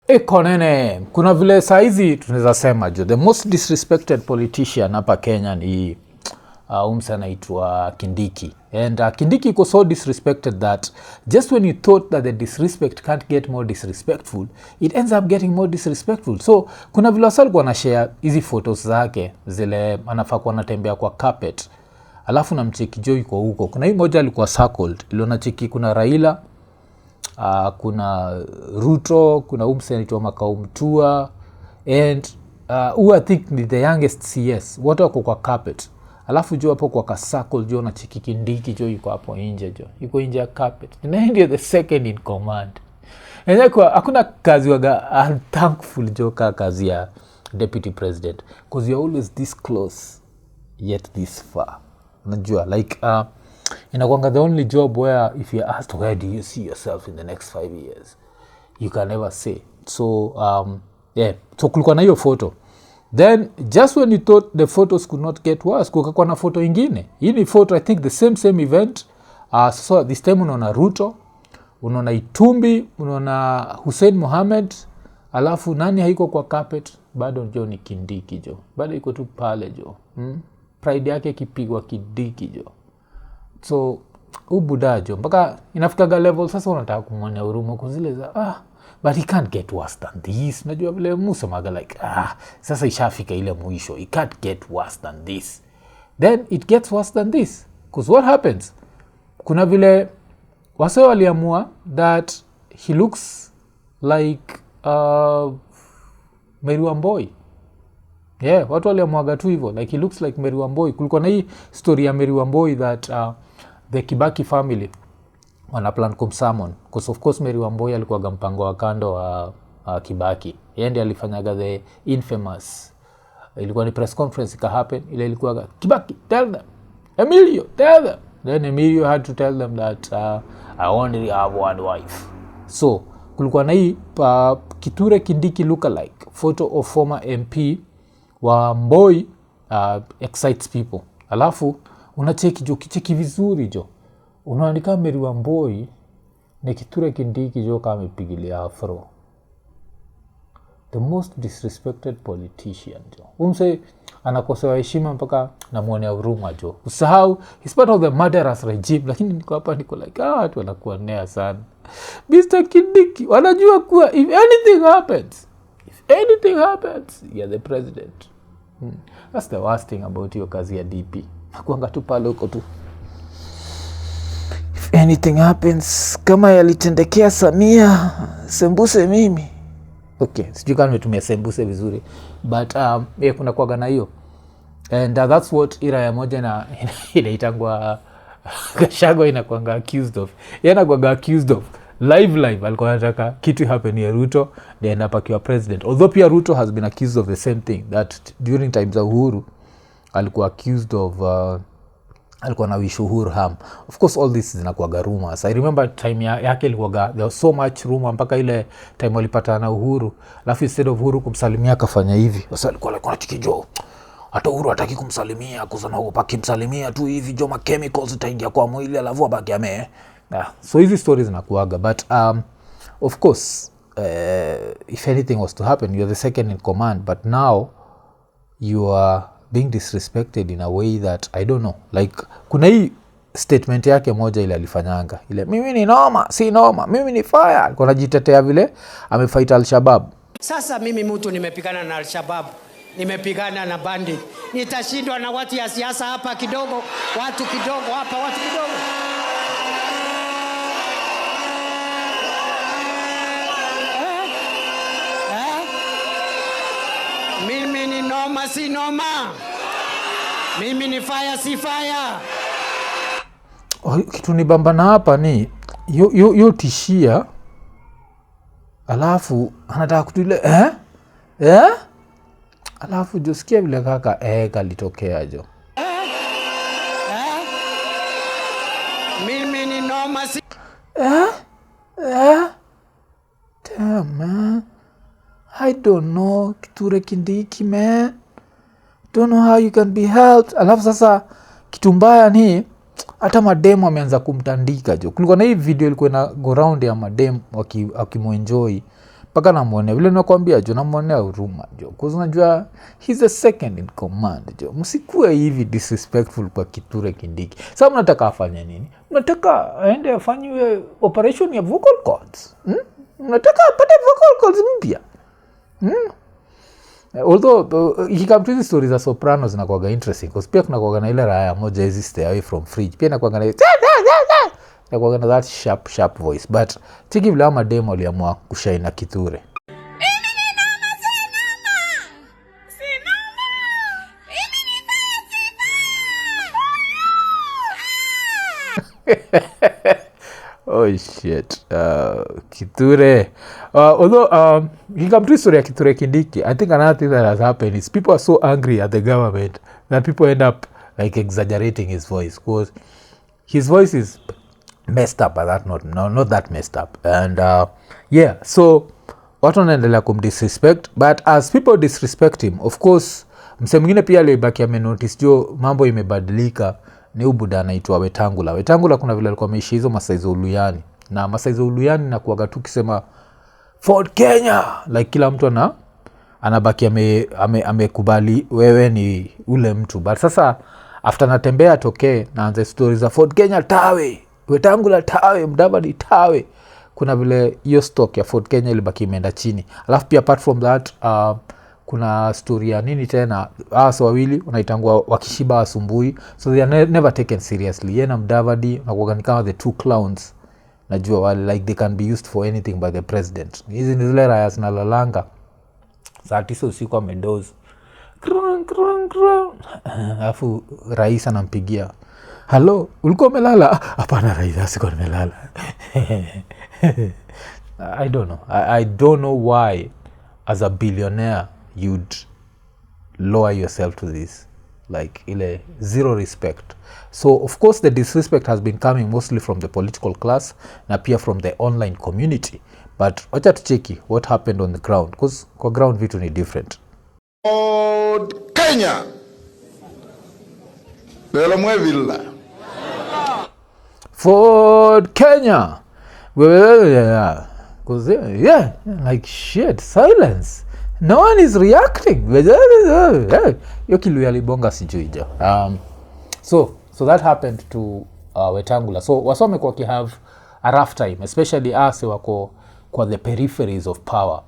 Iko Nini, kuna vile saizi tunaweza sema jo, the most disrespected politician hapa Kenya ni umse anaitwa Kindiki. And Kindiki iko so disrespected that just when you thought that the disrespect can't get more disrespectful, it ends up getting more disrespectful. So kuna vile wasa alikuwa anashare hizi photos zake zile anafaa kuwa anatembea kwa carpet, alafu na mcheki jo yuko huko. Kuna hii moja alikuwa circled, iliona cheki kuna Raila, kuna Ruto, kuna umse anaitwa Makau Mtua, and who I think ni the youngest CS, wote wako kwa carpet. Alafu jo hapo kwa kasako jo na chiki Kindiki jo yuko hapo nje jo. Yuko nje ya carpet. Na ndio the second in command. And kwa hakuna kazi waga unthankful jo ka kazi ya deputy president, because you're always this close yet this far. Unajua like inakuanga the only job where if you're asked where do you see yourself in the next 5 years, you can never say. So yeah, so kulikuwa na hiyo photo. Then just when you thought the photos could not get worse, kukakuwa na photo ingine. Hii ni photo I think the same event. So this time unaona Ruto, unaona Itumbi, unaona Hussein Mohamed, alafu nani haiko kwa carpet? Bado jo ni Kindiki jo. Bado iko tu pale jo. Pride yake kipigwa Kindiki jo. So ubuda jo mpaka inafikaga level sasa unataka kumwonea huruma kwa zile za but he can't get worse than this. Najua vile Musa maga like sasa ishafika ile mwisho, he can't get worse than this. Then it gets worse than this, because what happens, kuna vile wase waliamua that he looks like Mary Wamboi. Yeah, watu waliamuaga tu hivyo like he looks like Mary Wamboi. Kulikuwa na hii story ya Mary Wamboi that the Kibaki family wana plan kumsummon, because of course Mary Wamboi alikuwa mpango wa kando wa Kibaki. Yeye ndiye alifanyaga the infamous, ilikuwa ni press conference ka happen, ile ilikuwa Kibaki tell them, Emilio tell them, then Emilio had to tell them that I only have one wife. So kulikuwa na hii Kithure Kindiki lookalike photo of former MP wa Mboi excites people. Alafu unacheki jo, kicheki vizuri jo, unaandika Mary Wamboi ni Kithure Kindiki jo kama amepigilia afro. The most disrespected politician jo. Umse anakosewa heshima mpaka namuonea huruma jo. Usahau he's part of the murderous regime, lakini niko hapa niko like watu wanakuwa nea sana. Mr. Kindiki wanajua kuwa if anything happens you're the president. That's the worst thing about your kazi ya DP. Nakuanga tu pale huko tu. If anything happens, kama yalitendekea Samia, sembuse mimi. Okay, sijui kama nimetumia sembuse vizuri. But kuna kuaga na hiyo. And that's what ira ya moja na inaitangwa Gachagua inakuanga accused of. Yeye anakuanga accused of live alikuwa anataka kitu happen ya Ruto then apakiwa president. Although pia Ruto has been accused of the same thing, that during times of Uhuru alikuwa accused of alikuwa na wish Uhuru harm. Of course all this zinakuwa rumors. I remember time yake ilikuwa there was so much rumor mpaka ile time walipata na Uhuru, alafu instead of Uhuru kumsalimia akafanya hivi. Sasa alikuwa like anachikijo hata Uhuru hataki kumsalimia kuzana upaki msalimia tu hivi jo, ma chemicals itaingia kwa mwili alafu abaki ame. So hizi stories zinakuaga, but of course if anything was to happen you're the second in command, but now you are being disrespected in a way that I don't know. Like kuna hii statement yake moja ile alifanyanga ile, mimi ni noma si noma, mimi ni fire, alikuwa anajitetea vile amefight Al-Shabaab. Sasa mimi mtu nimepigana na Al-Shabaab, nimepigana na bandit, nitashindwa na watu ya siasa hapa kidogo, watu kidogo hapa, watu kidogo. Mimi ni noma si noma, mimi ni fire si fire. Kitu ni bambana hapa ni yo tishia, alafu anataka kutule alafu josikia vile kaka kalitokea jo. Mimi ni noma si damn man, I don't know Kithure Kindiki man, don't know how you can be helped. Alafu sasa kitu mbaya ni hata mademu ameanza kumtandika jo. Kulikuwa na hii video ilikuwa na go round ya mademu wakimuenjoy Paka namwonea vile nakwambia jo, namwonea huruma jo, cause unajua he's the second in command jo. Msikue hivi disrespectful kwa Kithure Kindiki. Sasa mnataka afanye nini? Mnataka aende afanywe operation ya vocal cords? Mnataka apate vocal cords mpya? Although he come to these stories za Sopranos zinakuwaga interesting, cause pia kunakuwaga na ile raya moja hizi stay away from fridge, pia inakuwaga na inakuwaga na that sharp voice, but chiki vile ama demo aliamua kushaina Kithure. Oh shit, Kithure. Although he come to story ya Kithure Kindiki, I think another thing that has happened is people are so angry at the government that people end up like exaggerating his voice, because his voice is messed up, but that not that messed up. And yeah, so watu wanaendelea kumdisrespect, but as people disrespect him, of course mse mwingine pia alibaki amenotice jo mambo imebadilika. Ni ubuda anaitwa Wetangula kuna vile alikuwa ameishi hizo Masaizo Uluyani, na Masaizo Uluyani na kuaga tu kisema Ford Kenya, like kila mtu anabaki amekubali wewe ni ule mtu. But sasa after natembea tokee naanza stories za Ford Kenya tawe, Wetangula tawe, Mudavadi tawe, kuna vile hiyo stock ya Ford Kenya ilibaki imeenda chini. Alafu pia apart from that kuna story ya nini tena, so wawili wanaitangwa wakishiba wasumbui, so they are never taken seriously. Yeye na Mudavadi wanakuwa ni kama the two clowns, najua wale like they can be used for anything by the president. Hizi ni zile raya zinalalanga saa 9 usiku amedoze, alafu rais anampigia, hello, ulikuwa umelala? Hapana rais, sikuwa nimelala. I don't know why as a billionaire you'd lower yourself to this, like ile zero respect. So of course the disrespect has been coming mostly from the political class na pia from the online community, but wacha tucheki what happened on the ground, because kwa ground vitu ni different. Kenya lelo mwevilla Ford Kenya, because yeah, like shit, silence, no one is reacting. Yo kilu yalibonga sijuija. So that happened to Wetangula. So wasome kwa ki have a rough time, especially us wako kwa the peripheries of power.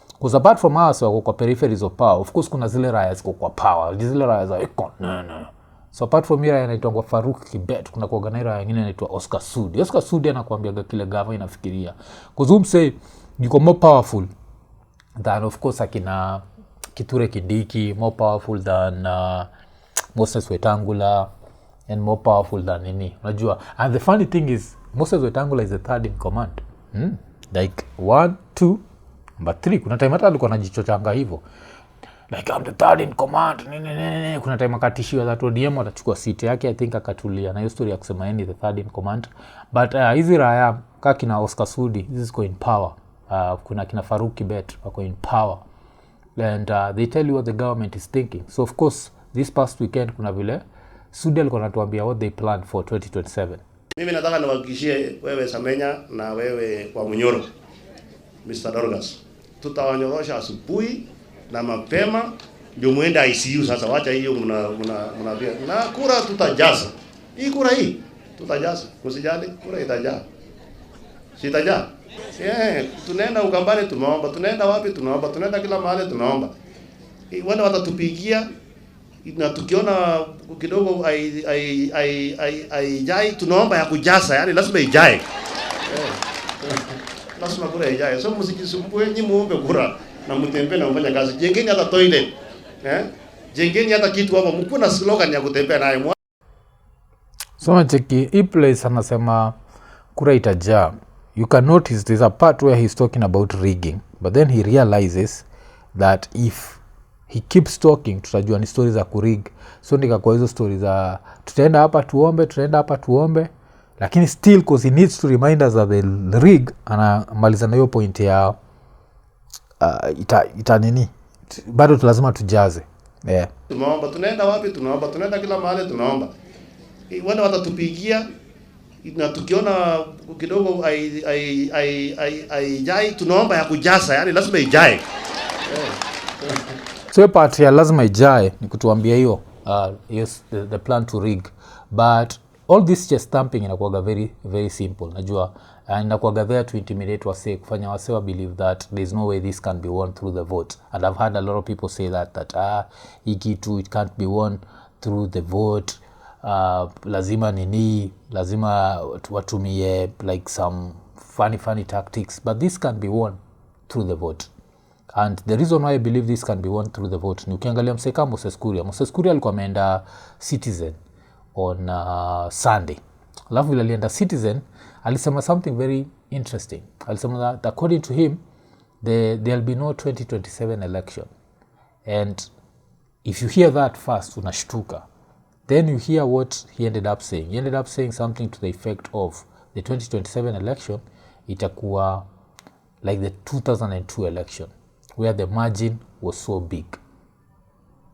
Because apart from us wako kwa peripheries of power, of course kuna zile raya ziko kwa power, zile raya za Iko Nini. So apart from here anaitwa Farouk Kibet, kuna kwa ganera nyingine anaitwa Oscar Sudi. Oscar Sudi anakuambia kile gava inafikiria, because umse yuko more powerful than of course akina Kithure Kindiki, more powerful than Moses Wetangula, and more powerful than nini, unajua. And the funny thing is Moses Wetangula is the third in command. Like 1 2 number 3, kuna time hata alikuwa anajichochanga hivyo, like I'm the third in command. Kuna time akatishiwa that ODM atachukua seat yake, I think akatulia na hiyo story ya kusema yeye the third in command. But hizi raya kina Oscar Sudi, this is going power. Kuna kina Farouk Kibet wako in power, and they tell you what the government is thinking. So of course this past weekend kuna vile Sudi alikuwa anatuambia what they plan for 2027. Mimi nataka niwahakikishie wewe Samenya na wewe kwa Munyoro, Mr. Dorgas, tutawanyorosha asubuhi na mapema ndio muende ICU. Sasa wacha hiyo mnavia na kura tutajaza. Hii kura hii tutajaza, usijali, kura itajaa. Sitajaa. Tunaenda Ukambani tumeomba, tunaenda wapi tunaomba, tunaenda kila mahali tunaomba. Wale watatupigia na tukiona kidogo ai tunaomba ya kujaza, yani lazima ijae. Lazima kura ijae. So msijisumbue, nyinyi muombe kura na mtembee na mfanye kazi. Jengeni hata toilet. Jengeni hata kitu hapo, mkuna slogan ya kutembea naye. So cheki hii place anasema kura itajaa. You can notice there's a part where he's talking about rigging, but then he realizes that if he keeps talking tutajua ni stories za kurig. So ndika kwa hizo stories za tutaenda hapa tuombe, lakini still cause he needs to remind us that the rig, anamaliza na hiyo point ya ita nini, bado lazima tujaze. Yeah. Tunaomba, tunaenda wapi tunaomba, tunaenda kila mahali tunaomba. Wale watatupigia na tukiona kidogo haijai, tunaomba ya kujaza, yani lazima ijae. So part ya lazima ijae ni kutuambia hiyo yes, the plan to rig, but all this just stamping inakuwa very very simple, najua, inakuwa there to intimidate wase, kufanya wase wa believe that there is no way this can be won through the vote. And I've had a lot of people say that ikitu it can't be won through the vote. Lazima nini, lazima watumie like some funny tactics, but this can be won through the vote. And the reason why I believe this can be won through the vote ni ukiangalia mseka Moses Kuria alikuwa ameenda Citizen on Sunday. Alafu vile alienda Citizen alisema something very interesting. Alisema that according to him there'll be no 2027 election. And if you hear that first unashtuka. Then you hear what he ended up saying. He ended up saying something to the effect of the 2027 election itakuwa like the 2002 election where the margin was so big.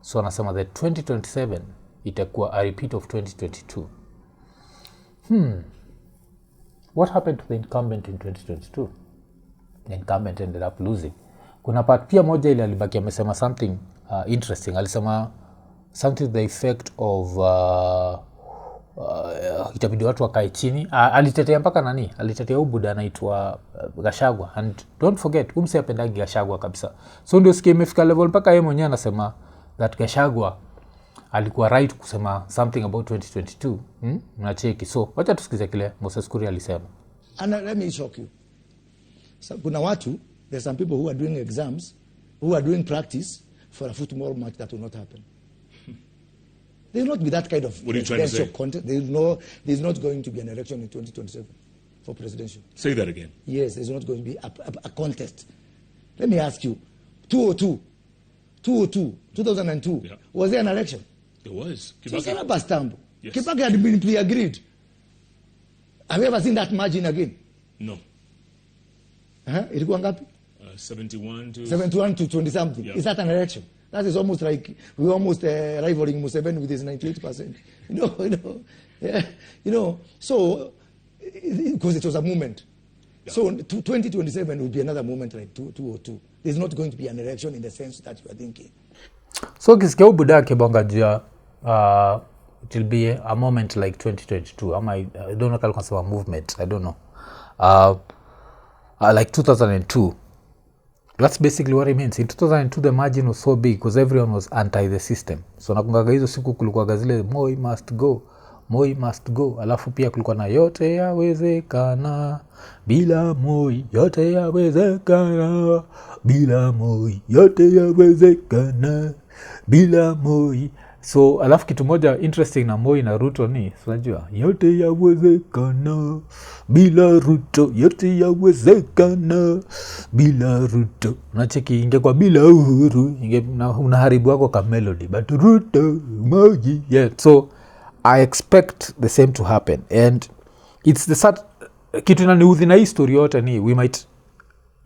So anasema the 2027 itakuwa a repeat of 2022. What happened to the incumbent in 2022? The incumbent ended up losing. Kuna part pia moja ile alibaki amesema something interesting. Alisema something to the effect of itabidi watu wakae chini. Alitetea mpaka nani? Alitetea ubuda anaitwa Gachagua, and don't forget umse apendagi Gachagua kabisa. So ndio sikia imefika level mpaka yeye mwenyewe anasema that Gachagua alikuwa right kusema something about 2022. Mnacheki. So wacha tusikize kile Moses Kuria alisema. And let me shock you. So, kuna watu, there's some people who are doing exams, who are doing practice for a football match that will not happen. There will not be that kind of presidential content. There's not going to be an election in 2027 for presidential. Say that again. Yes, there's not going to be a contest. Let me ask you, 2002, 2002, yeah. Was there an election? There was. So Bastambo. Yes. Kibaki had been pre-agreed. Have you ever seen that margin again? No. Ilikuwa ngapi? 71 to 20 something. Yeah. Is that an election? That is almost like we're almost rivaling Museveni with his 98%. So because it was a movement. Yeah. So 2027 will be another moment like 2002. There's not going to be an election in the sense that you are thinking. So kisikia ubuda kibonga jia it will be a moment like 2022. I don't know kama kwa movement. I don't know. Like 2002. That's basically what it means. In 2002 the margin was so big because everyone was anti the system. So nakungaga hizo siku kulikuwa zile Moi must go. Alafu pia kulikuwa na yote yawezekana bila Moi, yote yawezekana bila Moi, yote yawezekana bila Moi. So alafu kitu moja interesting na Moi na Ruto ni unajua yote yawezekana bila Ruto, yote yawezekana bila Ruto. Unacheki ingekuwa bila Uhuru unaharibu wako ka melody, but Ruto Moi. Yeah, so I expect the same to happen, and it's the sad kitu na niudhi na history yote ni we might,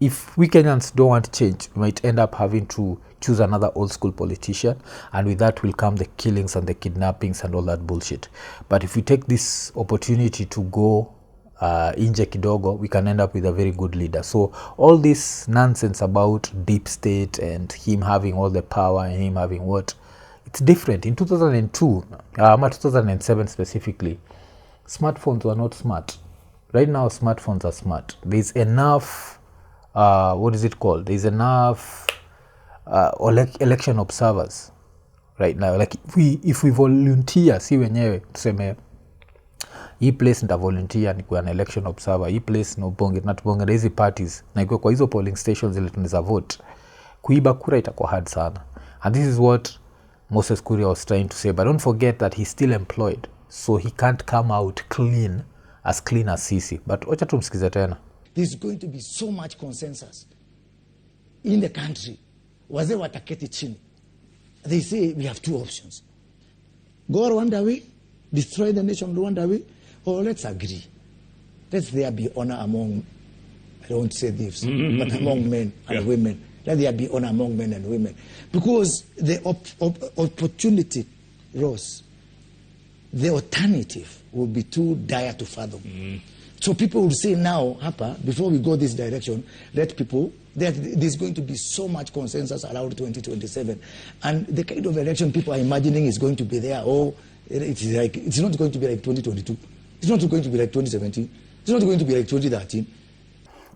if we Kenyans don't want change, we might end up having to choose another old school politician, and with that will come the killings and the kidnappings and all that bullshit. But if we take this opportunity to go inje kidogo, we can end up with a very good leader. So all this nonsense about deep state and him having all the power and him having what, it's different. In 2002, 2007 specifically, smartphones were not smart. Right now, smartphones are smart. There's enough, what is it called? There's enough election observers right now. Like if we volunteer, si wenyewe tuseme hii place nita volunteer ni kuwa an election observer, hii place no bonge na tubonge na hizi parties na ikuwa kwa hizo polling stations ile tunaweza vote, kuiba kura itakuwa hard sana. And this is what Moses Kuria was trying to say, but don't forget that he's still employed, so he can't come out clean as sisi. But wacha tumsikize tena. There's going to be so much consensus in the country. Wazee wataketi chini. They say we have two options. Go Rwanda way, destroy the nation Rwanda way, or let's agree. Let there be honor among, I don't say thieves, but among men and women. Let there be honor among men and women. Because the opportunity rose. the alternative will be too dire to fathom. So people will say now, Hapa, before we go this direction, let people, there's going to be so much consensus around 2027. And the kind of election people are imagining is going to be there, it's not going to be like 2022. It's not going to be like 2017. It's not going to be like 2013.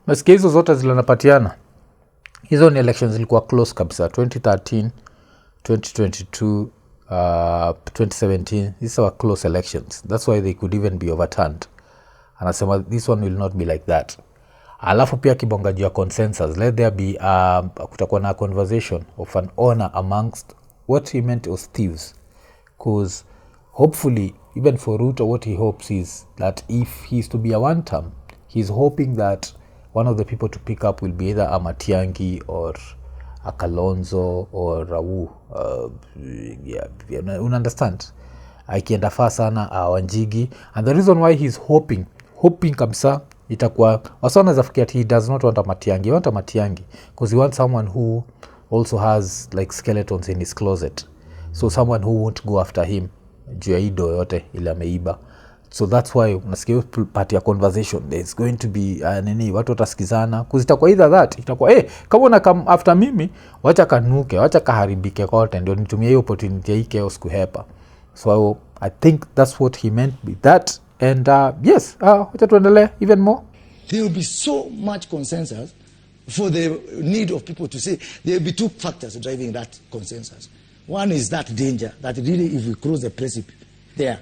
Masikia hizo zote zilinapatiana. Hizo ni elections zilikuwa close kabisa. 2013, 2022, 2017. These were close elections. That's why they could even be overturned. Anasema this one will not be like that. Alafu pia kibonga juu ya consensus. Let there be kutakuwa na conversation of an honor amongst what he meant was thieves. Because hopefully, even for Ruto, what he hopes is that if he's to be a one term, he's hoping that one of the people to pick up will be either a Matiang'i or a Kalonzo or Rawu. You understand? Akienda faa sana Wanjigi. And the reason why he's hoping kabisa itakuwa wasana zafikia he does not want a Matiang'i. He wants a Matiang'i because he wants someone who also has like skeletons in his closet. So someone who won't go after him juu ya ido yote ile ameiba. So that's why unasikia part ya conversation there's going to be watu watasikizana kuzitakuwa either that itakuwa kama una come after mimi wacha kanuke wacha kaharibike kote ndio nitumie hiyo opportunity hii chaos kuhepa. So I think that's what he meant with that. And yes, wacha tuendelee even more. There will be so much consensus for the need of people to say there will be two factors driving that consensus. One is that danger that really if we cross the precipice there,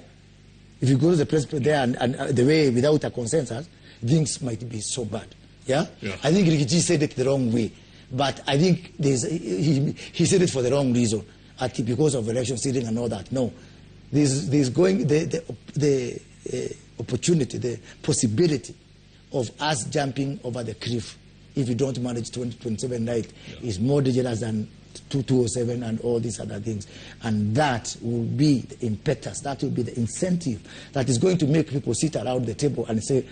if you go to the precipice there and the way without a consensus, things might be so bad. Yeah? I think Rikiji said it the wrong way, but I think he said it for the wrong reason, because of election stealing and all that. No, there's going the opportunity, the possibility of us jumping over the cliff if we don't manage 2027 right is more dangerous than 2207 and all these other things. And that will be the impetus, that will be the incentive that is going to make people sit around the table and say,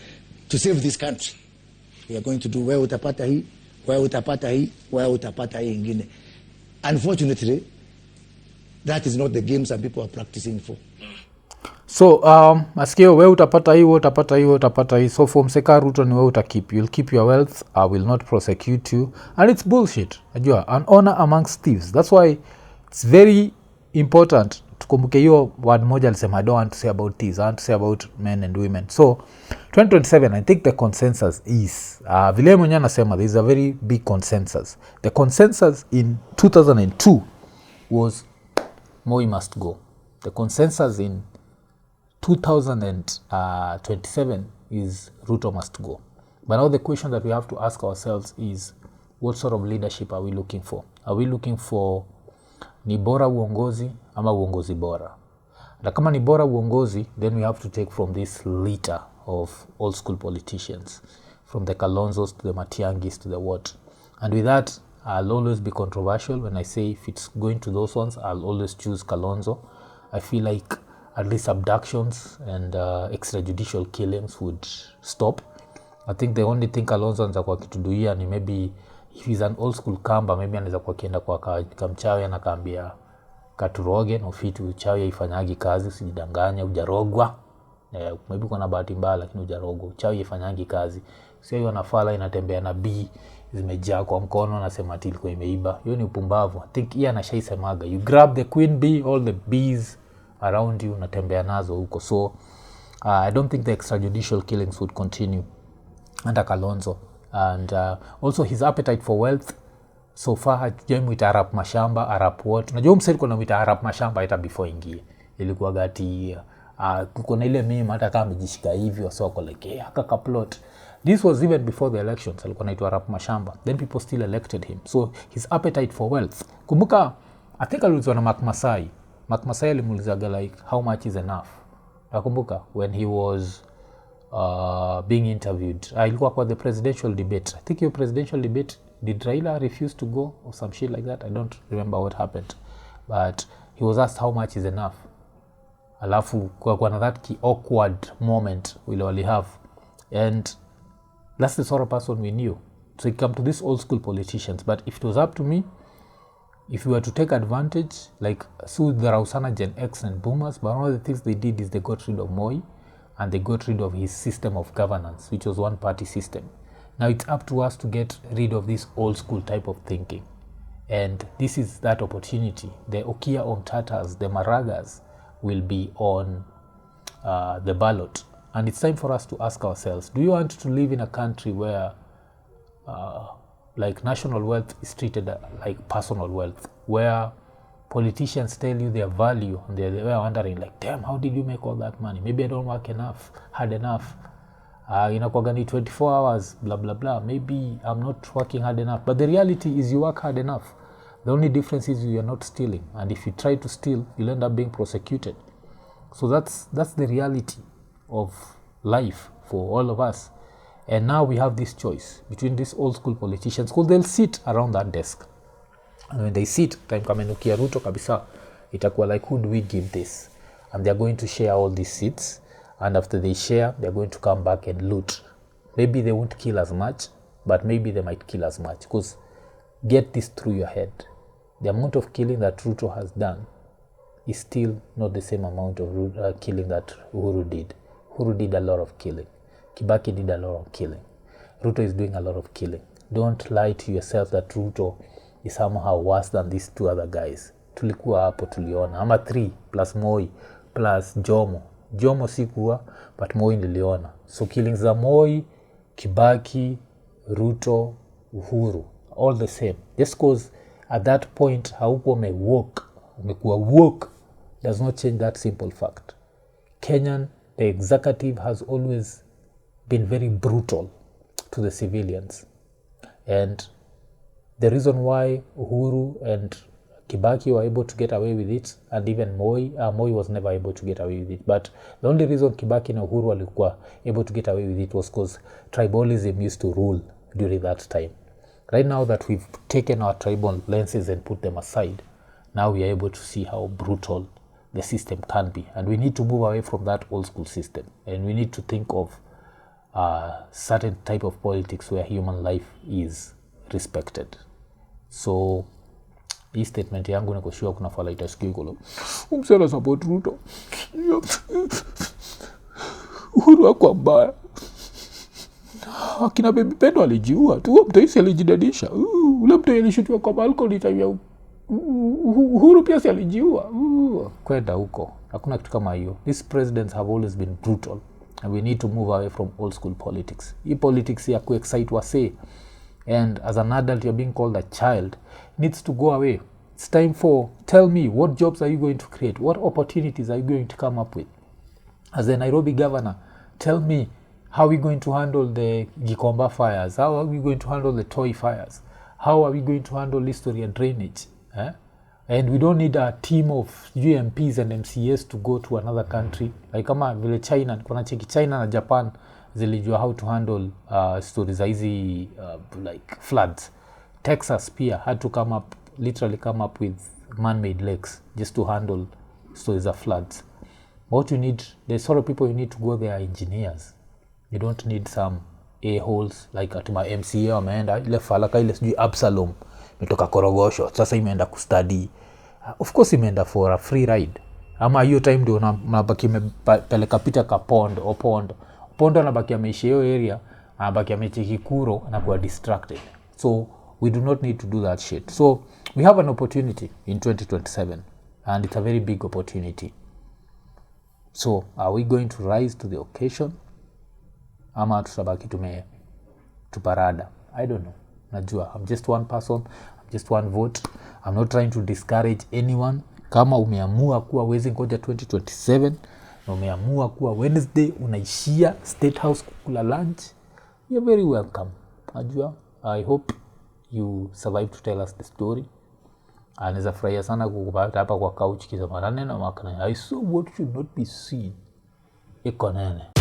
to save this country, we are going to do where utapata hii, where utapata hii, where utapata hii ingine. Unfortunately, that is not the game some people are practicing for. So, masikio, where utapata hii, utapata hii, utapata hii. So, from Seka Ruto ni where utakip. You'll keep your wealth, I will not prosecute you. And it's bullshit. Ajua, an honor amongst thieves. That's why it's very important. Tukumbuke hiyo word moja alisema, I don't want to say about thieves. I want to say about men and women. So, 2027, I think the consensus is, vile mwenye anasema, there is a very big consensus. The consensus in 2002 was, Moi must go. The consensus in 2027 is Ruto must go. But now the question that we have to ask ourselves is, what sort of leadership are we looking for? Are we looking for ni bora uongozi ama uongozi bora? Na kama ni bora uongozi, then we have to take from this litter of old school politicians, from the Kalonzos to the Matiangis to the what. And with that, I'll always be controversial. When I say if it's going to those ones, I'll always choose Kalonzo. I feel like at least abductions and extrajudicial killings would stop. I think the only thing Kalonzo anaweza kwa kituduia ni maybe if he's an old school kamba, maybe anaweza kwa kienda kwa kamchawi na kaambia katuroge no fitu chawi ifanyagi kazi, usijidanganya, ujarogwa. Maybe kuna bahati mbaya lakini ujarogwa. Chawi ifanyagi kazi. Sio hiyo nafala inatembea na B zimejaa kwa mkono na sema ati ilikuwa imeiba. Hiyo ni upumbavu. I think yeye anashaisemaga, you grab the queen bee, all the bees around you natembea nazo huko. So I don't think the extrajudicial killings would continue under Kalonzo. And also his appetite for wealth so far hajamwita Arap Mashamba, Arap what. Unajua mseli kuna mwita Arap Mashamba hata before ingie. Ilikuwa gati kuko na ile meme hata kama amejishika hivyo so kolekea haka plot. This was even before the elections. Alikuwa anaitwa Arap Mashamba. Then people still elected him. So his appetite for wealth. Kumbuka I think aliulizwa na Mark Masai. Mark Masai alimuulizaga like how much is enough. Nakumbuka when he was being interviewed. Ilikuwa kwa the presidential debate. I think your presidential debate, did Raila refuse to go or some shit like that? I don't remember what happened. But he was asked how much is enough. Alafu kwa na that awkward moment we'll only have. And that's the sort of person we knew. So it come to these old school politicians. But if it was up to me, if you were to take advantage, like there are Gen X and boomers, but one of the things they did is they got rid of Moi and they got rid of his system of governance, which was one party system. Now it's up to us to get rid of this old school type of thinking. And this is that opportunity. The Okia Omtatas, the Maragas will be on the ballot. And it's time for us to ask ourselves, do you want to live in a country where like national wealth is treated like personal wealth, where politicians tell you their value and they're wondering like, damn, how did you make all that money? Maybe I don't work hard enough. Inakuwaga ni 24 hours, blah, blah, blah. Maybe I'm not working hard enough. But the reality is you work hard enough. The only difference is you are not stealing. And if you try to steal, you'll end up being prosecuted. So that's the reality of life for all of us. And now we have this choice between these old school politicians, because they'll sit around that desk. And when they sit, time kamenukia Ruto kabisa, itakuwa like, who do we give this? And they're going to share all these seats. And after they share, they're going to come back and loot. Maybe they won't kill as much, but maybe they might kill as much. Because get this through your head. The amount of killing that Ruto has done is still not the same amount of killing that Uhuru did. Uhuru did a lot of killing. Kibaki did a lot of killing. Ruto is doing a lot of killing. Don't lie to yourself that Ruto is somehow worse than these two other guys. Tulikuwa hapo tuliona. Ama 3 plus Moi plus Jomo. Jomo sikuwa, but Moi niliona. So killings za Moi, Kibaki, Ruto, Uhuru, all the same. Just because at that point hauko umekuwa woke, does not change that simple fact. Kenyan, the executive has always been very brutal to the civilians. And the reason why Uhuru and Kibaki were able to get away with it, and even Moi was never able to get away with it. But the only reason Kibaki and Uhuru walikuwa able to get away with it was because tribalism used to rule during that time. Right now that we've taken our tribal lenses and put them aside, now we are able to see how brutal the system can be. And we need to move away from that old school system. And we need to think of certain type of politics where human life is respected. So hii statement yangu niko sure kuna fala itasikia iko umsela support Ruto. Uhuru wako mbaya. Akina baby pendo alijiua tu, mtaisi alijidadisha. Ule mtu alishutiwa kwa balcony tabia. Uhuru pia si alijiua. Kwenda huko. Hakuna kitu kama hiyo. These presidents have always been brutal, and we need to move away from old school politics. Hii politics ya ku-excite wase, and as an adult you're being called a child, needs to go away. It's time for, tell me, what jobs are you going to create? What opportunities are you going to come up with? As a Nairobi governor, tell me, how are we going to handle the Gikomba fires? How are we going to handle the Toi fires? How are we going to handle history and drainage? And we don't need a team of UMPs and MCAs to go to another country. Like kama vile China, kuna cheki China na Japan zilijua how to handle stories za hizi like floods. Texas pia had to literally come up with man-made lakes just to handle stories of floods. What you need, the sort of people you need to go there are engineers. You don't need some a-holes like atima MCA wameenda ile falaka ile sijui Absalom metoka Korogosho sasa imeenda kustudy. Of course imeenda for a free ride. Ama hiyo time ndio unabaki umepeleka pita ka pondo anabaki ameishi hiyo area, anabaki amecheki kuro na kuwa distracted. So we do not need to do that shit. So we have an opportunity in 2027, and it's a very big opportunity. So are we going to rise to the occasion? Ama tutabaki tuparada? I don't know. Najua, I'm just one person, I'm just one vote. I'm not trying to discourage anyone. Kama umeamua kuwa wezi ngoja 2027, na umeamua kuwa Wednesday unaishia State House kukula lunch, you're very welcome. Najua, I hope you survive to tell us the story. Anaweza furahia sana kukupata hapa kwa couch kisema nane na makana. I saw what should not be seen. Iko Nini.